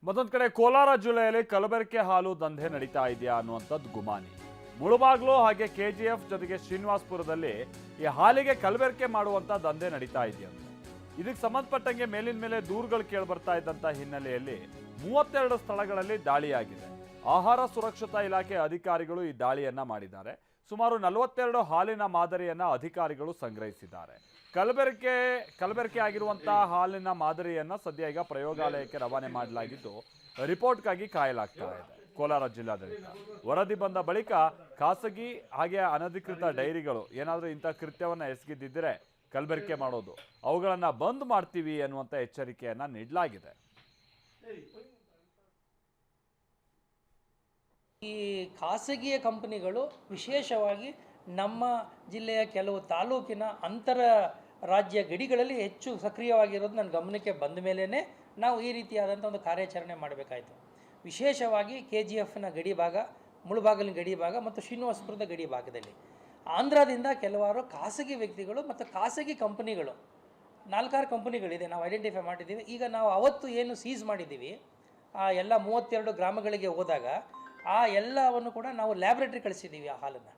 ಮತ್ತೊಂದು ಕಡೆ ಕೋಲಾರ ಜಿಲ್ಲೆಯಲ್ಲಿ ಕಲಬೆರಕೆ ಹಾಲು ದಂಧೆ ನಡೀತಾ ಇದೆಯಾ ಅನ್ನುವಂಥದ್ದು ಗುಮಾನಿ. ಮುಳುಬಾಗ್ಲು ಹಾಗೆ ಕೆಜಿಎಫ್ ಜೊತೆಗೆ ಶ್ರೀನಿವಾಸಪುರದಲ್ಲಿ ಈ ಹಾಲಿಗೆ ಕಲಬೆರಕೆ ಮಾಡುವಂತ ದಂಧೆ ನಡೀತಾ ಇದೆಯಂತೆ. ಇದಕ್ಕೆ ಸಂಬಂಧಪಟ್ಟಂಗೆ ಮೇಲಿನ ಮೇಲೆ ದೂರುಗಳು ಕೇಳಿ ಬರ್ತಾ ಇದ್ದಂತ ಹಿನ್ನೆಲೆಯಲ್ಲಿ 32 ಸ್ಥಳಗಳಲ್ಲಿ ದಾಳಿಯಾಗಿದೆ. ಆಹಾರ ಸುರಕ್ಷತಾ ಇಲಾಖೆ ಅಧಿಕಾರಿಗಳು ಈ ದಾಳಿಯನ್ನ ಮಾಡಿದ್ದಾರೆ. ಸುಮಾರು 42 ಹಾಲಿನ ಮಾದರಿಯನ್ನ ಅಧಿಕಾರಿಗಳು ಸಂಗ್ರಹಿಸಿದ್ದಾರೆ. ಕಲಬೆರಕೆ ಆಗಿರುವಂತಹ ಹಾಲಿನ ಮಾದರಿಯನ್ನ ಸದ್ಯ ಈಗ ಪ್ರಯೋಗಾಲಯಕ್ಕೆ ರವಾನೆ ಮಾಡಲಾಗಿದ್ದು ರಿಪೋರ್ಟ್ಗಾಗಿ ಕಾಯಲಾಗ್ತಾ ಇದೆ. ಕೋಲಾರ ಜಿಲ್ಲಾಡಳಿತ ವರದಿ ಬಂದ ಬಳಿಕ ಖಾಸಗಿ ಹಾಗೆ ಅನಧಿಕೃತ ಡೈರಿಗಳು ಏನಾದರೂ ಇಂಥ ಕೃತ್ಯವನ್ನ ಎಸಗಿದ್ದಿದ್ರೆ ಕಲಬೆರಕೆ ಮಾಡೋದು ಅವುಗಳನ್ನ ಬಂದ್ ಮಾಡ್ತೀವಿ ಅನ್ನುವಂಥ ಎಚ್ಚರಿಕೆಯನ್ನ ನೀಡಲಾಗಿದೆ. ಈ ಖಾಸಗಿಯ ಕಂಪನಿಗಳು ವಿಶೇಷವಾಗಿ ನಮ್ಮ ಜಿಲ್ಲೆಯ ಕೆಲವು ತಾಲೂಕಿನ ಅಂತರ ರಾಜ್ಯ ಗಡಿಗಳಲ್ಲಿ ಹೆಚ್ಚು ಸಕ್ರಿಯವಾಗಿರೋದು ನನ್ನ ಗಮನಕ್ಕೆ ಬಂದ ಮೇಲೇ ನಾವು ಈ ರೀತಿಯಾದಂಥ ಒಂದು ಕಾರ್ಯಾಚರಣೆ ಮಾಡಬೇಕಾಯಿತು. ವಿಶೇಷವಾಗಿ KGFನ ಗಡಿ ಭಾಗ, ಮುಳುಬಾಗಿಲಿನ ಗಡಿ ಭಾಗ ಮತ್ತು ಶ್ರೀನಿವಾಸಪುರದ ಗಡಿ ಭಾಗದಲ್ಲಿ ಆಂಧ್ರದಿಂದ ಕೆಲವಾರು ಖಾಸಗಿ ವ್ಯಕ್ತಿಗಳು ಮತ್ತು ಖಾಸಗಿ ಕಂಪನಿಗಳು 4-6 ಕಂಪನಿಗಳಿದೆ, ನಾವು ಐಡೆಂಟಿಫೈ ಮಾಡಿದ್ದೀವಿ. ಈಗ ನಾವು ಅವತ್ತು ಏನು ಸೀಸ್ ಮಾಡಿದ್ದೀವಿ ಆ ಎಲ್ಲ 32 ಗ್ರಾಮಗಳಿಗೆ ಹೋದಾಗ ಆ ಎಲ್ಲವನ್ನು ಕೂಡ ನಾವು ಲ್ಯಾಬ್ರೇಟ್ರಿ ಕಳಿಸಿದ್ದೀವಿ. ಆ ಹಾಲನ್ನು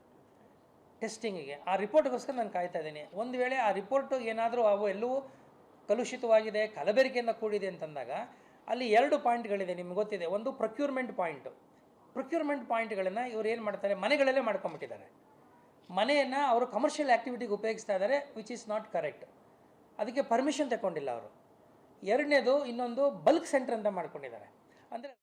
ಟೆಸ್ಟಿಂಗಿಗೆ ಆ ರಿಪೋರ್ಟ್ಗೋಸ್ಕರ ನಾನು ಕಾಯ್ತಾ ಇದ್ದೀನಿ. ಒಂದು ವೇಳೆ ಆ ರಿಪೋರ್ಟು ಏನಾದರೂ ಅವು ಎಲ್ಲವೂ ಕಲುಷಿತವಾಗಿದೆ, ಕಲಬೆರಕೆಯಿಂದ ಕೂಡಿದೆ ಅಂತಂದಾಗ ಅಲ್ಲಿ 2 ಪಾಯಿಂಟ್ಗಳಿದೆ, ನಿಮ್ಗೆ ಗೊತ್ತಿದೆ. ಒಂದು ಪ್ರೊಕ್ಯೂರ್ಮೆಂಟ್ ಪಾಯಿಂಟ್ಗಳನ್ನು ಇವರು ಏನು ಮಾಡ್ತಾರೆ, ಮನೆಗಳಲ್ಲೇ ಮಾಡ್ಕೊಂಬಿಟ್ಟಿದ್ದಾರೆ. ಮನೆಯನ್ನು ಅವರು ಕಮರ್ಷಿಯಲ್ ಆ್ಯಕ್ಟಿವಿಟಿಗೆ ಉಪಯೋಗಿಸ್ತಾ ಇದ್ದಾರೆ, ವಿಚ್ ಈಸ್ ನಾಟ್ ಕರೆಕ್ಟ್. ಅದಕ್ಕೆ ಪರ್ಮಿಷನ್ ತಗೊಂಡಿಲ್ಲ ಅವರು. ಎರಡನೇದು ಇನ್ನೊಂದು ಬಲ್ಕ್ ಸೆಂಟರ್ ಅಂತ ಮಾಡ್ಕೊಂಡಿದ್ದಾರೆ. ಅಂದರೆ